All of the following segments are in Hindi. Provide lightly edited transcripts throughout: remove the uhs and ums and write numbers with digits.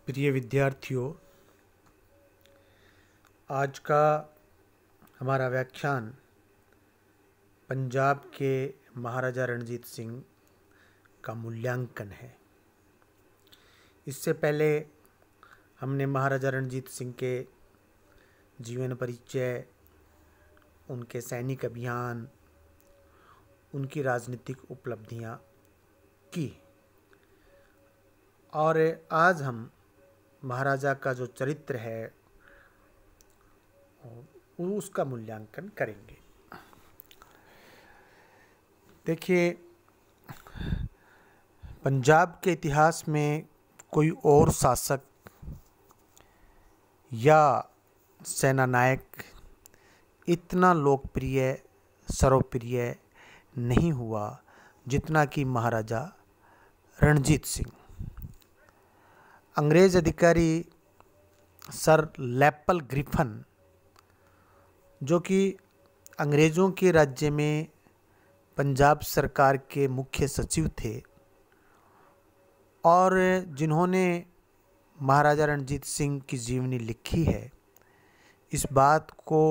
प्रिय विद्यार्थियों, आज का हमारा व्याख्यान पंजाब के महाराजा रणजीत सिंह का मूल्यांकन है। इससे पहले हमने महाराजा रणजीत सिंह के जीवन परिचय, उनके सैनिक अभियान, उनकी राजनीतिक उपलब्धियां की और आज हम महाराजा का जो चरित्र है उसका मूल्यांकन करेंगे। देखिए, पंजाब के इतिहास में कोई और शासक या सेना नायक इतना लोकप्रिय, सर्वप्रिय नहीं हुआ जितना कि महाराजा रणजीत सिंह। अंग्रेज अधिकारी सर लेपल ग्रिफन, जो कि अंग्रेज़ों के राज्य में पंजाब सरकार के मुख्य सचिव थे और जिन्होंने महाराजा रणजीत सिंह की जीवनी लिखी है, इस बात को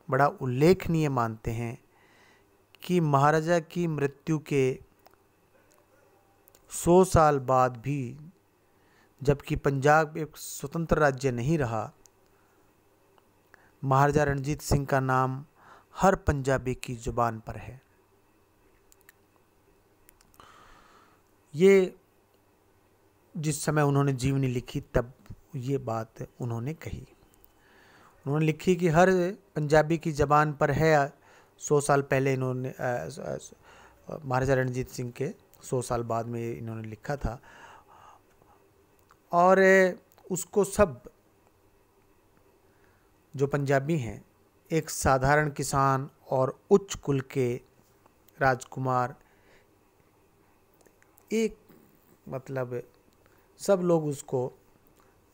बड़ा उल्लेखनीय मानते हैं कि महाराजा की मृत्यु के 100 साल बाद भी, जबकि पंजाब एक स्वतंत्र राज्य नहीं रहा, महाराजा रणजीत सिंह का नाम हर पंजाबी की जुबान पर है। ये जिस समय उन्होंने जीवनी लिखी तब ये बात उन्होंने कही। उन्होंने लिखी कि हर पंजाबी की ज़बान पर है। 100 साल पहले इन्होंने महाराजा रणजीत सिंह के 100 साल बाद में इन्होंने लिखा था और उसको सब जो पंजाबी हैं, एक साधारण किसान और उच्च कुल के राजकुमार, सब लोग उसको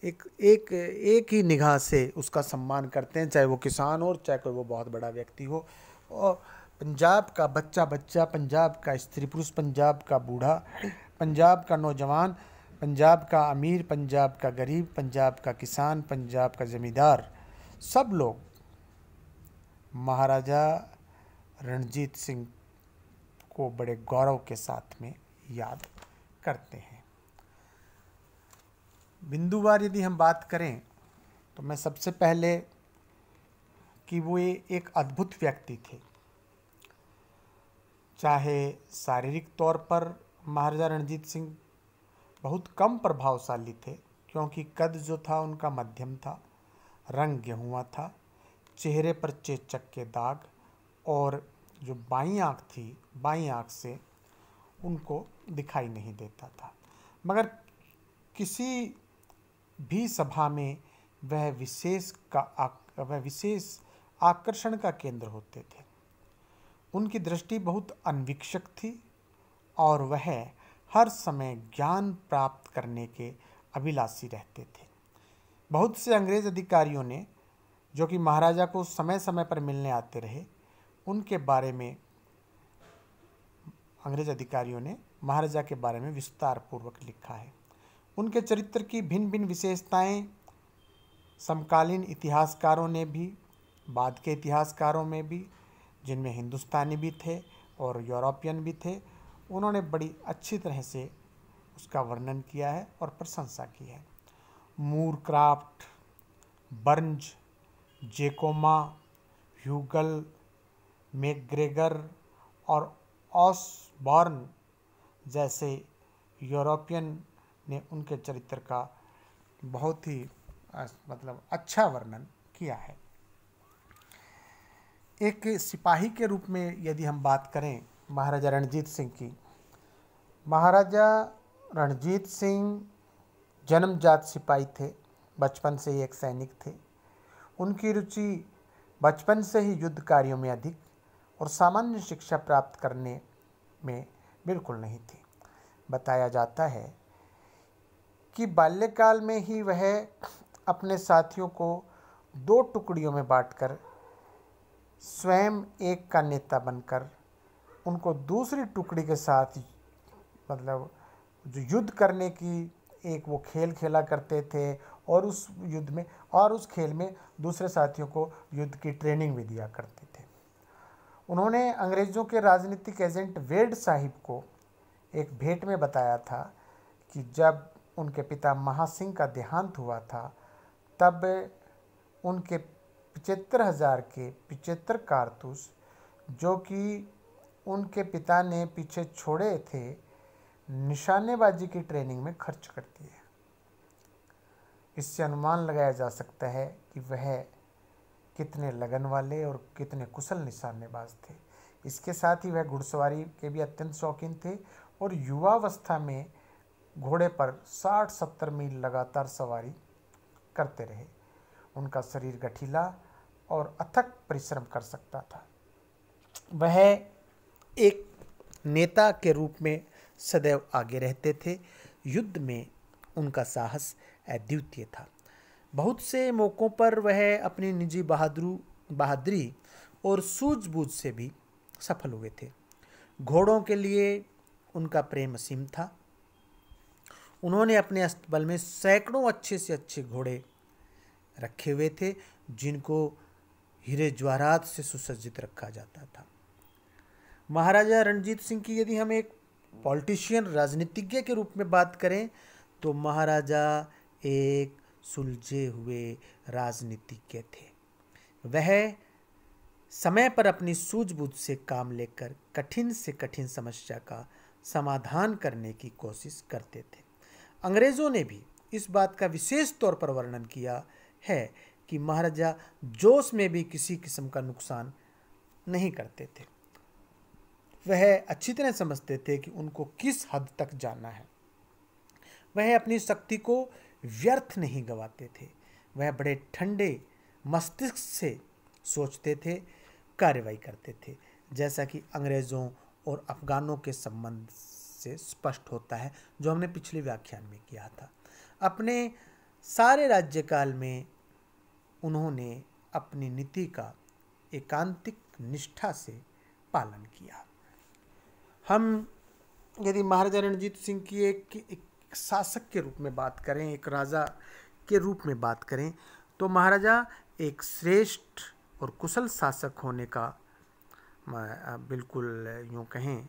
एक ही निगाह से उसका सम्मान करते हैं, चाहे वो किसान हो, चाहे कोई वो बहुत बड़ा व्यक्ति हो। और पंजाब का बच्चा, पंजाब का स्त्री पुरुष, पंजाब का बूढ़ा, पंजाब का नौजवान, पंजाब का अमीर, पंजाब का गरीब, पंजाब का किसान, पंजाब का ज़मींदार, सब लोग महाराजा रणजीत सिंह को बड़े गौरव के साथ में याद करते हैं। बिंदुवार यदि हम बात करें तो मैं सबसे पहले कि वो एक अद्भुत व्यक्ति थे। चाहे शारीरिक तौर पर महाराजा रणजीत सिंह बहुत कम प्रभावशाली थे, क्योंकि कद जो था उनका मध्यम था, रंग गेहुआ था, चेहरे पर चेचक के दाग और जो बाईं आँख थी, बाईं आँख से उनको दिखाई नहीं देता था, मगर किसी भी सभा में वह विशेष आकर्षण का केंद्र होते थे। उनकी दृष्टि बहुत अन्वीक्षक थी और वह हर समय ज्ञान प्राप्त करने के अभिलाषी रहते थे। बहुत से अंग्रेज अधिकारियों ने, जो कि महाराजा को समय समय पर मिलने आते रहे, उनके बारे में अंग्रेज अधिकारियों ने महाराजा के बारे में विस्तार पूर्वक लिखा है। उनके चरित्र की भिन्न भिन्न विशेषताएं समकालीन इतिहासकारों ने भी, बाद के इतिहासकारों में भी, जिनमें हिंदुस्तानी भी थे और यूरोपियन भी थे, उन्होंने बड़ी अच्छी तरह से उसका वर्णन किया है और प्रशंसा की है। मूरक्राफ्ट, बर्न्स, जेकोमा, ह्यूगल, मैकग्रेगर और ऑसबॉर्न जैसे यूरोपियन ने उनके चरित्र का बहुत ही अच्छा वर्णन किया है। एक सिपाही के रूप में यदि हम बात करें महाराजा रणजीत सिंह की, महाराजा रणजीत सिंह जन्मजात सिपाही थे, बचपन से ही एक सैनिक थे। उनकी रुचि बचपन से ही युद्ध कार्यों में अधिक और सामान्य शिक्षा प्राप्त करने में बिल्कुल नहीं थी। बताया जाता है कि बाल्यकाल में ही वह अपने साथियों को 2 टुकड़ियों में बांटकर स्वयं एक का नेता बनकर उनको दूसरी टुकड़ी के साथ जो युद्ध करने की एक वो खेल खेला करते थे और उस युद्ध में और उस खेल में दूसरे साथियों को युद्ध की ट्रेनिंग भी दिया करते थे। उन्होंने अंग्रेज़ों के राजनीतिक एजेंट वेड साहिब को एक भेंट में बताया था कि जब उनके पिता महासिंह का देहांत हुआ था तब उनके 75,000 के 75 कारतूस जो कि उनके पिता ने पीछे छोड़े थे निशानेबाजी की ट्रेनिंग में खर्च कर दिए। इससे अनुमान लगाया जा सकता है कि वह कितने लगन वाले और कितने कुशल निशानेबाज थे। इसके साथ ही वह घुड़सवारी के भी अत्यंत शौकीन थे और युवावस्था में घोड़े पर 60-70 मील लगातार सवारी करते रहे। उनका शरीर गठीला और अथक परिश्रम कर सकता था। वह एक नेता के रूप में सदैव आगे रहते थे। युद्ध में उनका साहस अद्वितीय था। बहुत से मौक़ों पर वह अपनी निजी बहादुरी और सूझबूझ से भी सफल हुए थे। घोड़ों के लिए उनका प्रेम असीम था। उन्होंने अपने अस्तबल में सैकड़ों अच्छे से अच्छे घोड़े रखे हुए थे जिनको हीरे जवाहरात से सुसज्जित रखा जाता था। महाराजा रणजीत सिंह की यदि हम एक पॉलिटिशियन राजनीतिज्ञ के रूप में बात करें तो महाराजा एक सुलझे हुए राजनीतिज्ञ थे। वह समय पर अपनी सूझबूझ से काम लेकर कठिन से कठिन समस्या का समाधान करने की कोशिश करते थे। अंग्रेज़ों ने भी इस बात का विशेष तौर पर वर्णन किया है कि महाराजा जोश में भी किसी किस्म का नुकसान नहीं करते थे। वह अच्छी तरह समझते थे कि उनको किस हद तक जाना है। वह अपनी शक्ति को व्यर्थ नहीं गंवाते थे। वह बड़े ठंडे मस्तिष्क से सोचते थे, कार्रवाई करते थे, जैसा कि अंग्रेज़ों और अफ़गानों के संबंध से स्पष्ट होता है, जो हमने पिछले व्याख्यान में किया था। अपने सारे राज्यकाल में उन्होंने अपनी नीति का एकांतिक निष्ठा से पालन किया। हम यदि महाराजा रणजीत सिंह की एक शासक के रूप में बात करें, एक राजा के रूप में बात करें, तो महाराजा एक श्रेष्ठ और कुशल शासक होने का बिल्कुल यूँ कहें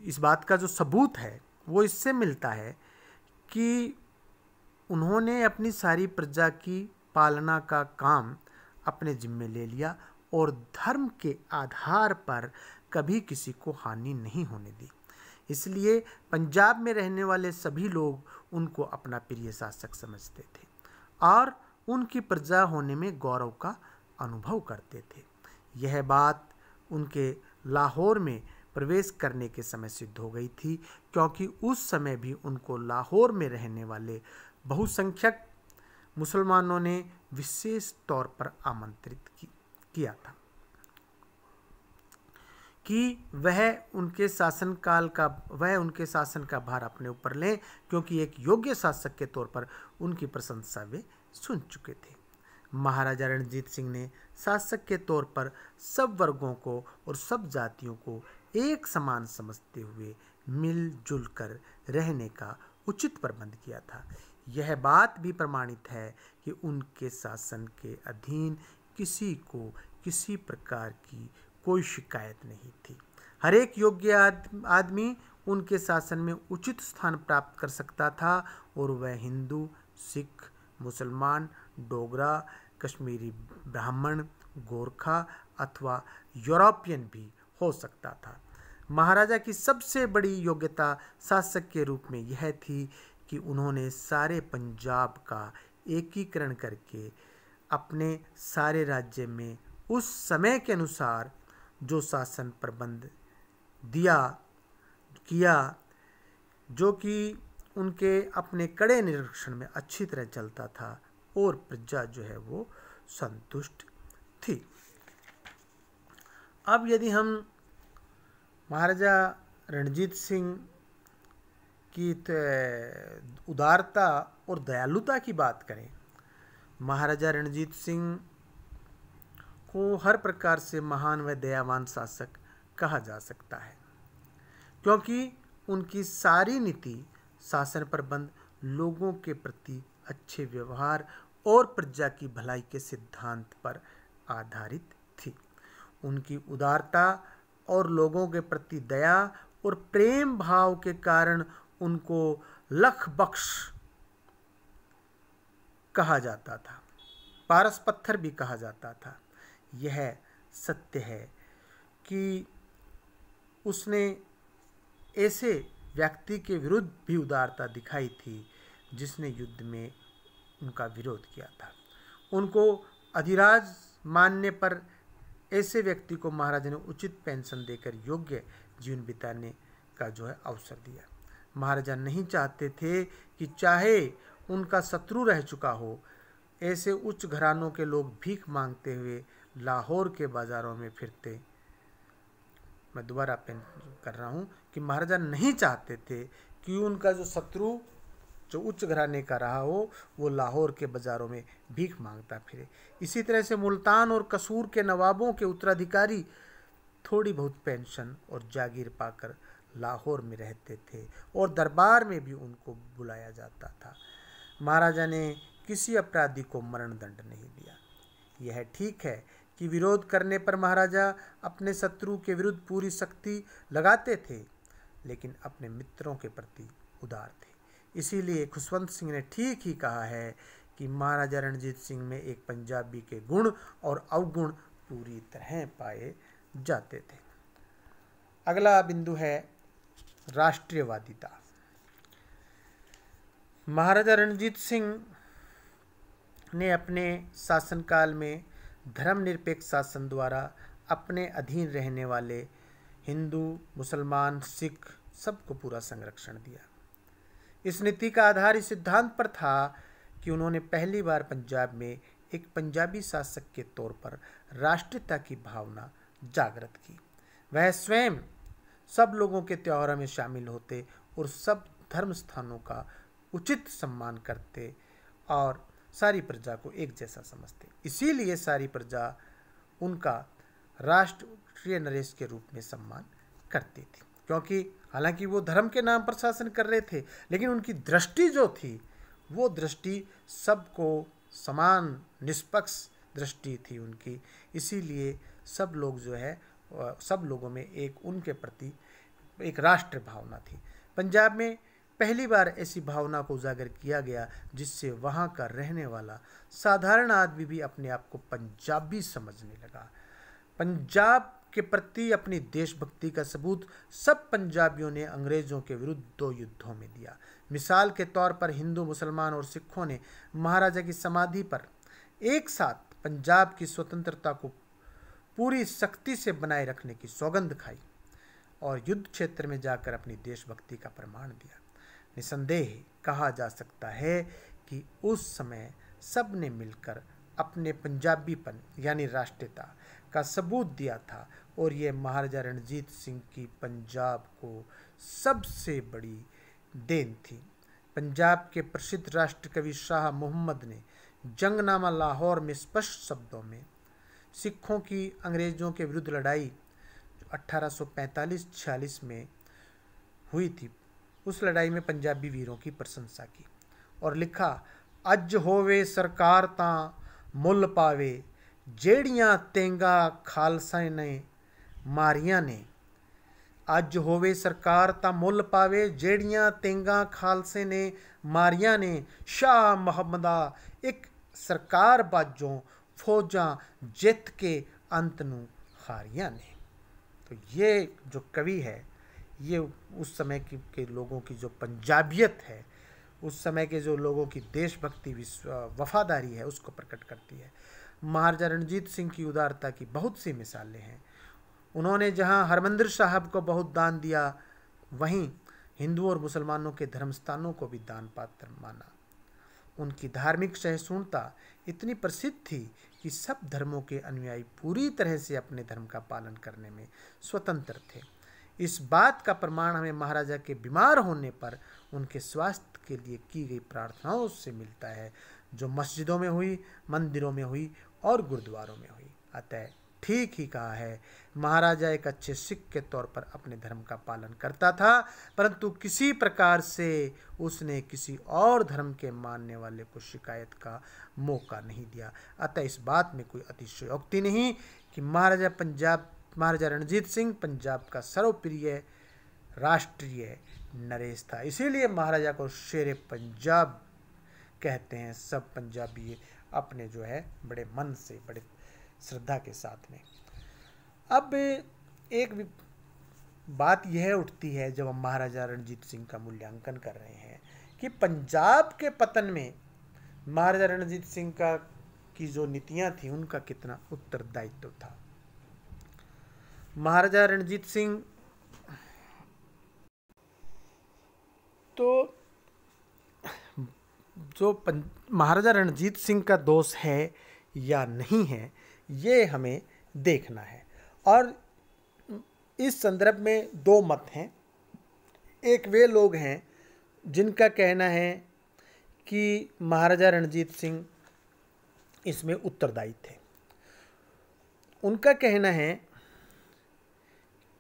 इस बात का जो सबूत है वो इससे मिलता है कि उन्होंने अपनी सारी प्रजा की पालना का काम अपने जिम्मे ले लिया और धर्म के आधार पर कभी किसी को हानि नहीं होने दी। इसलिए पंजाब में रहने वाले सभी लोग उनको अपना प्रिय शासक समझते थे और उनकी प्रजा होने में गौरव का अनुभव करते थे। यह बात उनके लाहौर में प्रवेश करने के समय सिद्ध हो गई थी, क्योंकि उस समय भी उनको लाहौर में रहने वाले बहुसंख्यक मुसलमानों ने विशेष तौर पर आमंत्रित किया था कि वह उनके शासन का भार अपने ऊपर लें, क्योंकि एक योग्य शासक के तौर पर उनकी प्रशंसा वे सुन चुके थे। महाराजा रणजीत सिंह ने शासक के तौर पर सब वर्गों को और सब जातियों को एक समान समझते हुए मिलजुल कर रहने का उचित प्रबंध किया था। यह बात भी प्रमाणित है कि उनके शासन के अधीन किसी को किसी प्रकार की कोई शिकायत नहीं थी। हर एक योग्य आदमी उनके शासन में उचित स्थान प्राप्त कर सकता था और वह हिंदू, सिख, मुसलमान, डोगरा, कश्मीरी ब्राह्मण, गोरखा अथवा यूरोपियन भी हो सकता था। महाराजा की सबसे बड़ी योग्यता शासक के रूप में यह थी कि उन्होंने सारे पंजाब का एकीकरण करके अपने सारे राज्य में उस समय के अनुसार जो शासन प्रबंध किया, जो कि उनके अपने कड़े निरीक्षण में अच्छी तरह चलता था और प्रजा जो है वो संतुष्ट थी। अब यदि हम महाराजा रणजीत सिंह की उदारता और दयालुता की बात करें, महाराजा रणजीत सिंह को हर प्रकार से महान व दयावान शासक कहा जा सकता है, क्योंकि उनकी सारी नीति, शासन प्रबंध लोगों के प्रति अच्छे व्यवहार और प्रजा की भलाई के सिद्धांत पर आधारित थी। उनकी उदारता और लोगों के प्रति दया और प्रेम भाव के कारण उनको लख बख्श कहा जाता था, पारस पत्थर भी कहा जाता था। यह सत्य है कि उसने ऐसे व्यक्ति के विरुद्ध भी उदारता दिखाई थी जिसने युद्ध में उनका विरोध किया था। उनको अधिराज मानने पर ऐसे व्यक्ति को महाराजा ने उचित पेंशन देकर योग्य जीवन बिताने का अवसर दिया। महाराजा नहीं चाहते थे कि चाहे उनका शत्रु रह चुका हो, ऐसे उच्च घरानों के लोग भीख मांगते हुए लाहौर के बाज़ारों में फिरते। मैं दोबारा पेन कर रहा हूँ कि महाराजा नहीं चाहते थे कि उनका जो शत्रु जो उच्च घराने का रहा हो वो लाहौर के बाज़ारों में भीख मांगता फिरे। इसी तरह से मुल्तान और कसूर के नवाबों के उत्तराधिकारी थोड़ी बहुत पेंशन और जागीर पाकर लाहौर में रहते थे और दरबार में भी उनको बुलाया जाता था। महाराजा ने किसी अपराधी को मरण दंड नहीं दिया। यह ठीक है कि विरोध करने पर महाराजा अपने शत्रु के विरुद्ध पूरी शक्ति लगाते थे, लेकिन अपने मित्रों के प्रति उदार थे। इसीलिए खुशवंत सिंह ने ठीक ही कहा है कि महाराजा रणजीत सिंह में एक पंजाबी के गुण और अवगुण पूरी तरह पाए जाते थे। अगला बिंदु है राष्ट्रीयवादिता। महाराजा रणजीत सिंह ने अपने शासनकाल में धर्मनिरपेक्ष शासन द्वारा अपने अधीन रहने वाले हिंदू, मुसलमान, सिख सबको पूरा संरक्षण दिया। इस नीति का आधार इस सिद्धांत पर था कि उन्होंने पहली बार पंजाब में एक पंजाबी शासक के तौर पर राष्ट्रीयता की भावना जागृत की। वह स्वयं सब लोगों के त्योहारों में शामिल होते और सब धर्म स्थानों का उचित सम्मान करते और सारी प्रजा को एक जैसा समझते। इसीलिए सारी प्रजा उनका राष्ट्रीय नरेश के रूप में सम्मान करती थी, क्योंकि हालांकि वो धर्म के नाम पर शासन कर रहे थे, लेकिन उनकी दृष्टि जो थी वो दृष्टि सबको समान निष्पक्ष दृष्टि थी उनकी। इसीलिए सब लोग सब लोगों में एक उनके प्रति एक राष्ट्र भावना थी। पंजाब में पहली बार ऐसी भावना को उजागर किया गया जिससे वहाँ का रहने वाला साधारण आदमी भी अपने आप को पंजाबी समझने लगा। पंजाब के प्रति अपनी देशभक्ति का सबूत सब पंजाबियों ने अंग्रेज़ों के विरुद्ध 2 युद्धों में दिया। मिसाल के तौर पर हिंदू, मुसलमान और सिखों ने महाराजा की समाधि पर एक साथ पंजाब की स्वतंत्रता को पूरी सख्ती से बनाए रखने की सौगंध खाई और युद्ध क्षेत्र में जाकर अपनी देशभक्ति का प्रमाण दिया। निसंदेह कहा जा सकता है कि उस समय सब ने मिलकर अपने पंजाबीपन यानी राष्ट्रीयता का सबूत दिया था और ये महाराजा रणजीत सिंह की पंजाब को सबसे बड़ी देन थी। पंजाब के प्रसिद्ध राष्ट्र कवि शाह मोहम्मद ने जंगनामा लाहौर में स्पष्ट शब्दों में सिखों की अंग्रेज़ों के विरुद्ध लड़ाई 1845-46 में हुई थी, उस लड़ाई में पंजाबी वीरों की प्रशंसा की और लिखा, अज होवे सरकार तां मुल पावे जेड़ियां तेंगा खालसा ने मारियां ने। अज होवे सरकार तां मुल पावे जेड़ियां तेंगा खालसे ने मारियां ने। शाह मुहम्मदा एक सरकार बाजों फौजां जित के अंत नूं हारियां ने। तो ये जो कवि है ये उस समय के लोगों की जो पंजाबियत है, उस समय के जो लोगों की देशभक्ति वफादारी है उसको प्रकट करती है। महाराजा रणजीत सिंह की उदारता की बहुत सी मिसालें हैं। उन्होंने जहां हरमंदिर साहब को बहुत दान दिया, वहीं हिंदुओं और मुसलमानों के धर्म स्थानों को भी दान पात्र माना। उनकी धार्मिक सहिष्णुता इतनी प्रसिद्ध थी कि सब धर्मों के अनुयायी पूरी तरह से अपने धर्म का पालन करने में स्वतंत्र थे। इस बात का प्रमाण हमें महाराजा के बीमार होने पर उनके स्वास्थ्य के लिए की गई प्रार्थनाओं से मिलता है, जो मस्जिदों में हुई, मंदिरों में हुई और गुरुद्वारों में हुई। अतः ठीक ही कहा है। महाराजा एक अच्छे सिख के तौर पर अपने धर्म का पालन करता था, परंतु किसी प्रकार से उसने किसी और धर्म के मानने वाले को शिकायत का मौका नहीं दिया। अतः इस बात में कोई अतिशयोक्ति नहीं कि महाराजा रणजीत सिंह पंजाब का सर्वप्रिय राष्ट्रीय नरेश था। इसीलिए महाराजा को शेर पंजाब कहते हैं सब पंजाबी अपने जो है बड़े मन से, बड़े श्रद्धा के साथ में। अब एक बात यह उठती है जब हम महाराजा रणजीत सिंह का मूल्यांकन कर रहे हैं कि पंजाब के पतन में महाराजा रणजीत सिंह की जो नीतियां थी उनका कितना उत्तरदायित्व था। महाराजा रणजीत सिंह तो जो महाराजा रणजीत सिंह का दोष है या नहीं है, ये हमें देखना है। और इस संदर्भ में दो मत हैं। एक वे लोग हैं जिनका कहना है कि महाराजा रणजीत सिंह इसमें उत्तरदायी थे। उनका कहना है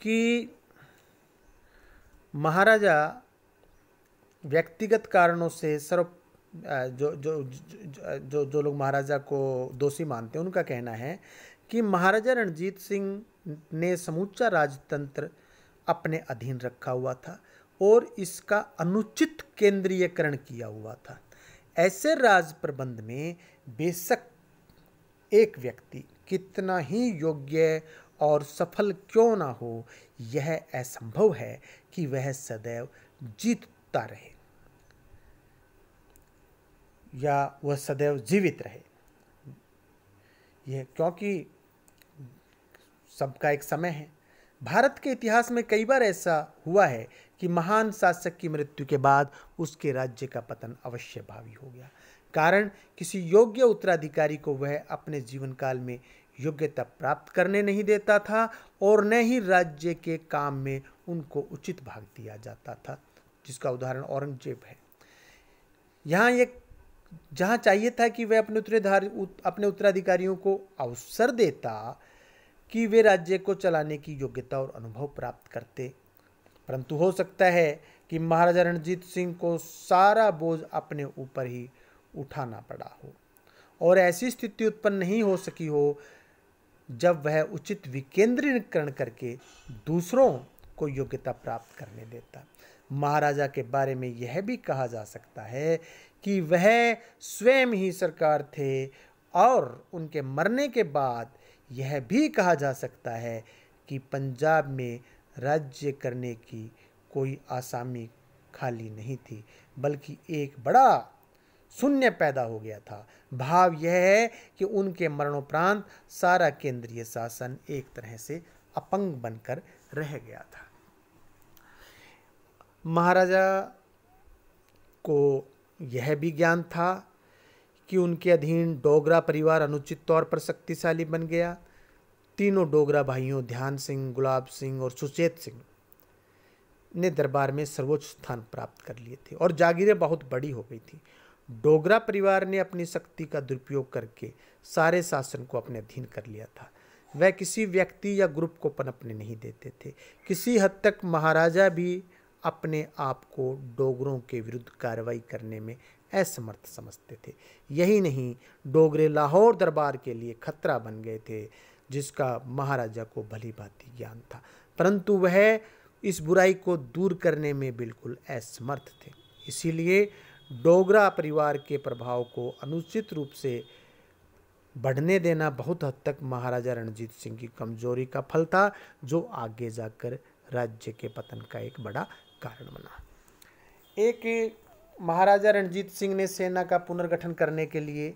कि महाराजा व्यक्तिगत कारणों से जो लोग महाराजा को दोषी मानते हैं, उनका कहना है कि महाराजा रणजीत सिंह ने समूचा राजतंत्र अपने अधीन रखा हुआ था और इसका अनुचित केंद्रीयकरण किया हुआ था। ऐसे राज प्रबंध में बेशक एक व्यक्ति कितना ही योग्य और सफल क्यों ना हो, यह असंभव है कि वह सदैव जीतता रहे या वह सदैव जीवित रहे। यह क्योंकि सबका एक समय है। भारत के इतिहास में कई बार ऐसा हुआ है कि महान शासक की मृत्यु के बाद उसके राज्य का पतन अवश्य भावी हो गया। कारण किसी योग्य उत्तराधिकारी को वह अपने जीवन काल में योग्यता प्राप्त करने नहीं देता था और न ही राज्य के काम में उनको उचित भाग दिया जाता था, जिसका उदाहरण औरंगजेब है। जहाँ चाहिए था कि वह अपने उत्तराधिकारियों को अवसर देता कि वे राज्य को चलाने की योग्यता और अनुभव प्राप्त करते, परंतु हो सकता है कि महाराजा रणजीत सिंह को सारा बोझ अपने ऊपर ही उठाना पड़ा हो और ऐसी स्थिति उत्पन्न नहीं हो सकी हो जब वह उचित विकेंद्रीकरण करके दूसरों को योग्यता प्राप्त करने देता। महाराजा के बारे में यह भी कहा जा सकता है कि वह स्वयं ही सरकार थे और उनके मरने के बाद यह भी कहा जा सकता है कि पंजाब में राज्य करने की कोई आसामी खाली नहीं थी, बल्कि एक बड़ा शून्य पैदा हो गया था। भाव यह है कि उनके मरणोपरांत सारा केंद्रीय शासन एक तरह से अपंग बनकर रह गया था। महाराजा को यह भी ज्ञान था कि उनके अधीन डोगरा परिवार अनुचित तौर पर शक्तिशाली बन गया। तीनों डोगरा भाइयों ध्यान सिंह, गुलाब सिंह और सुचेत सिंह ने दरबार में सर्वोच्च स्थान प्राप्त कर लिए थे और जागीरें बहुत बड़ी हो गई थी। डोगरा परिवार ने अपनी शक्ति का दुरुपयोग करके सारे शासन को अपने अधीन कर लिया था। वह किसी व्यक्ति या ग्रुप को पनपने नहीं देते थे। किसी हद तक महाराजा भी अपने आप को डोगरों के विरुद्ध कार्रवाई करने में असमर्थ समझते थे। यही नहीं, डोगरे लाहौर दरबार के लिए खतरा बन गए थे, जिसका महाराजा को भली भांति ज्ञान था, परंतु वह इस बुराई को दूर करने में बिल्कुल असमर्थ थे। इसीलिए डोगरा परिवार के प्रभाव को अनुचित रूप से बढ़ने देना बहुत हद तक महाराजा रणजीत सिंह की कमजोरी का फल था, जो आगे जाकर राज्य के पतन का एक बड़ा कारण बना। एक महाराजा रणजीत सिंह ने सेना का पुनर्गठन करने के लिए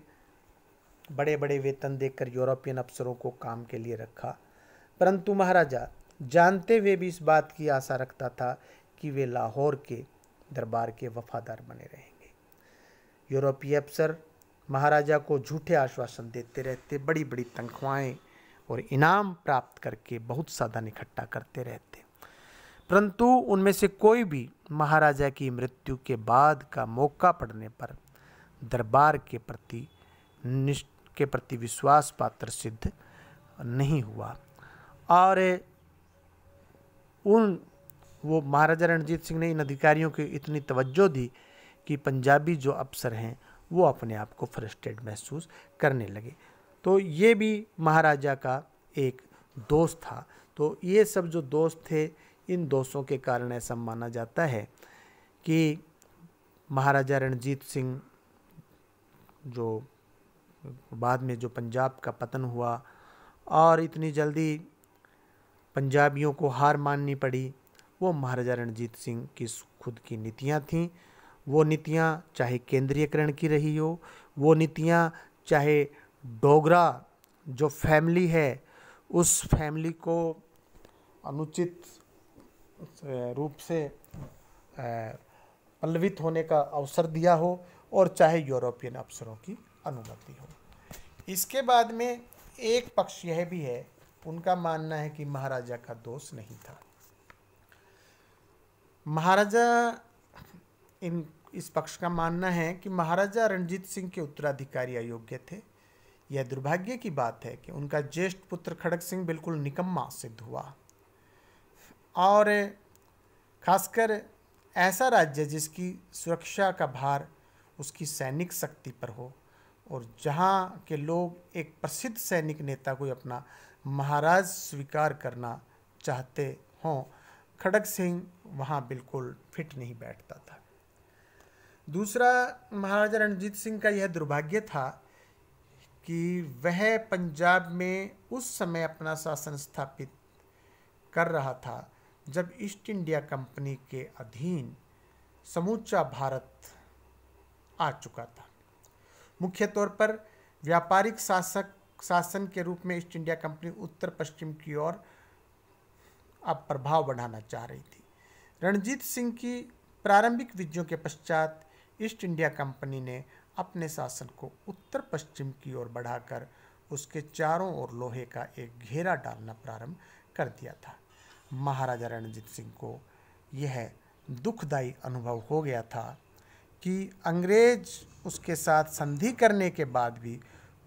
बड़े बड़े वेतन देकर यूरोपियन अफसरों को काम के लिए रखा, परंतु महाराजा जानते हुए भी इस बात की आशा रखता था कि वे लाहौर के दरबार के वफादार बने रहेंगे। यूरोपीय अफसर महाराजा को झूठे आश्वासन देते रहते, बड़ी बड़ी तनख्वाहें और इनाम प्राप्त करके बहुत सा धन इकट्ठा करते रहते, परंतु उनमें से कोई भी महाराजा की मृत्यु के बाद का मौका पड़ने पर दरबार के प्रति विश्वास पात्र सिद्ध नहीं हुआ। और वो महाराजा रणजीत सिंह ने इन अधिकारियों की इतनी तवज्जो दी कि पंजाबी जो अफसर हैं वो अपने आप को फ्रस्ट्रेटेड महसूस करने लगे। तो ये भी महाराजा का एक दोस्त था। तो ये सब जो दोस्त थे, इन दोस्तों के कारण ऐसा माना जाता है कि महाराजा रणजीत सिंह जो बाद में जो पंजाब का पतन हुआ और इतनी जल्दी पंजाबियों को हार माननी पड़ी, वो महाराजा रणजीत सिंह की खुद की नीतियाँ थीं। वो नीतियाँ चाहे केंद्रीयकरण की रही हो, वो नीतियाँ चाहे डोगरा जो फैमिली है उस फैमिली को अनुचित रूप से पल्लवित होने का अवसर दिया हो, और चाहे यूरोपियन अफसरों की अनुमति हो। इसके बाद में एक पक्ष यह भी है, उनका मानना है कि महाराजा का दोष नहीं था। महाराजा इस पक्ष का मानना है कि महाराजा रणजीत सिंह के उत्तराधिकारी अयोग्य थे। यह दुर्भाग्य की बात है कि उनका ज्येष्ठ पुत्र खड़ग सिंह बिल्कुल निकम्मा सिद्ध हुआ, और खासकर ऐसा राज्य जिसकी सुरक्षा का भार उसकी सैनिक शक्ति पर हो, और जहाँ के लोग एक प्रसिद्ध सैनिक नेता को अपना महाराज स्वीकार करना चाहते हों, खड़ग सिंह वहाँ बिल्कुल फिट नहीं बैठता था। दूसरा, महाराजा रणजीत सिंह का यह दुर्भाग्य था कि वह पंजाब में उस समय अपना शासन स्थापित कर रहा था जब ईस्ट इंडिया कंपनी के अधीन समूचा भारत आ चुका था। मुख्य तौर पर व्यापारिक शासन के रूप में ईस्ट इंडिया कंपनी उत्तर पश्चिम की ओर अब प्रभाव बढ़ाना चाह रही थी। रणजीत सिंह की प्रारंभिक विजयों के पश्चात ईस्ट इंडिया कंपनी ने अपने शासन को उत्तर पश्चिम की ओर बढ़ाकर उसके चारों ओर लोहे का एक घेरा डालना प्रारंभ कर दिया था। महाराजा रणजीत सिंह को यह दुखदायी अनुभव हो गया था कि अंग्रेज उसके साथ संधि करने के बाद भी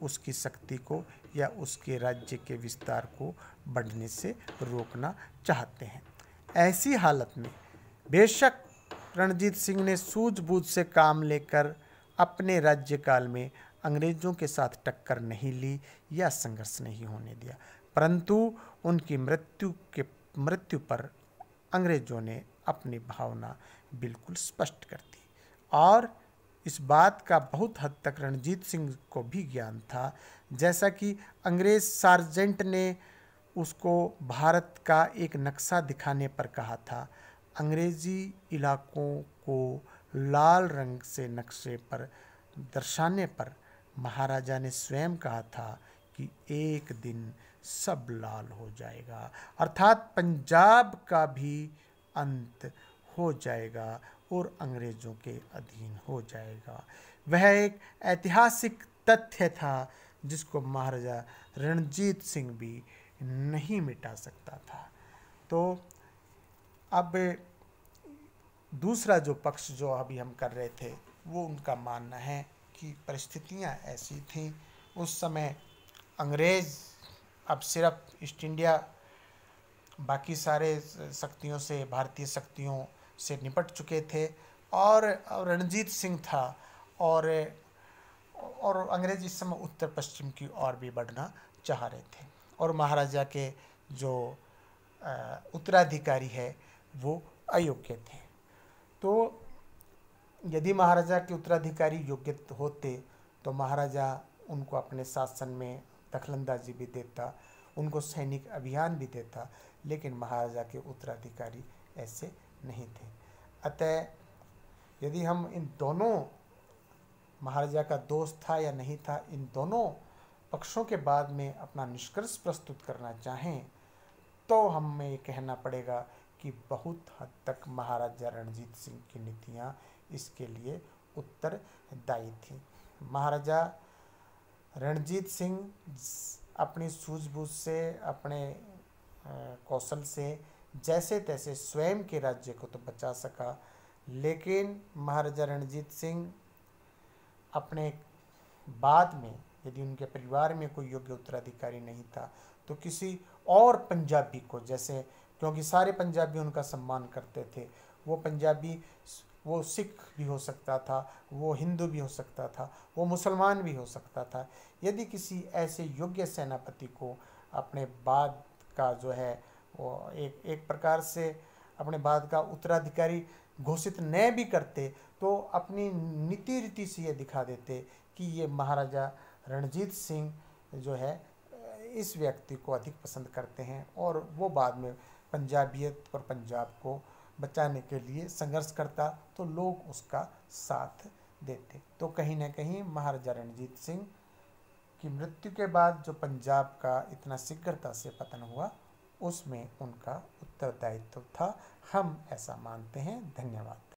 उसकी शक्ति को या उसके राज्य के विस्तार को बढ़ने से रोकना चाहते हैं। ऐसी हालत में बेशक रणजीत सिंह ने सूझबूझ से काम लेकर अपने राज्यकाल में अंग्रेजों के साथ टक्कर नहीं ली या संघर्ष नहीं होने दिया, परंतु उनकी मृत्यु पर अंग्रेजों ने अपनी भावना बिल्कुल स्पष्ट कर दी। और इस बात का बहुत हद तक रणजीत सिंह को भी ज्ञान था। जैसा कि अंग्रेज सार्जेंट ने उसको भारत का एक नक्शा दिखाने पर कहा था, अंग्रेजी इलाकों को लाल रंग से नक्शे पर दर्शाने पर महाराजा ने स्वयं कहा था कि एक दिन सब लाल हो जाएगा, अर्थात पंजाब का भी अंत हो जाएगा और अंग्रेजों के अधीन हो जाएगा। वह एक ऐतिहासिक तथ्य था जिसको महाराजा रणजीत सिंह भी नहीं मिटा सकता था। तो अब दूसरा जो पक्ष जो अभी हम कर रहे थे, वो उनका मानना है कि परिस्थितियां ऐसी थीं उस समय, अंग्रेज़ अब सिर्फ ईस्ट इंडिया बाकी सारे शक्तियों से, भारतीय शक्तियों से निपट चुके थे, और रणजीत सिंह था, और अंग्रेज इस समय उत्तर पश्चिम की ओर भी बढ़ना चाह रहे थे, और महाराजा के जो उत्तराधिकारी है वो अयोग्य थे। तो यदि महाराजा के उत्तराधिकारी योग्य होते तो महाराजा उनको अपने शासन में दखलंदाजी भी देता, उनको सैनिक अभियान भी देता, लेकिन महाराजा के उत्तराधिकारी ऐसे नहीं थे। अतः यदि हम इन दोनों, महाराजा का दोस्त था या नहीं था, इन दोनों पक्षों के बाद में अपना निष्कर्ष प्रस्तुत करना चाहें तो हमें ये कहना पड़ेगा कि बहुत हद तक महाराजा रणजीत सिंह की नीतियाँ इसके लिए उत्तरदायी थी। महाराजा रणजीत सिंह अपनी सूझबूझ से, अपने कौशल से जैसे तैसे स्वयं के राज्य को तो बचा सका, लेकिन महाराजा रणजीत सिंह अपने बाद में यदि उनके परिवार में कोई योग्य उत्तराधिकारी नहीं था तो किसी और पंजाबी को, जैसे क्योंकि सारे पंजाबी उनका सम्मान करते थे, वो पंजाबी, वो सिख भी हो सकता था, वो हिंदू भी हो सकता था, वो मुसलमान भी हो सकता था, यदि किसी ऐसे योग्य सेनापति को अपने बाद का जो है वो एक एक प्रकार से अपने बाद का उत्तराधिकारी घोषित न भी करते, तो अपनी नीति रीति से ये दिखा देते कि ये महाराजा रणजीत सिंह जो है इस व्यक्ति को अधिक पसंद करते हैं, और वो बाद में पंजाबियत और पंजाब को बचाने के लिए संघर्ष करता, तो लोग उसका साथ देते। तो कहीं ना कहीं महाराजा रणजीत सिंह की मृत्यु के बाद जो पंजाब का इतना शीघ्रता से पतन हुआ, उसमें उनका उत्तरदायित्व था, हम ऐसा मानते हैं। धन्यवाद।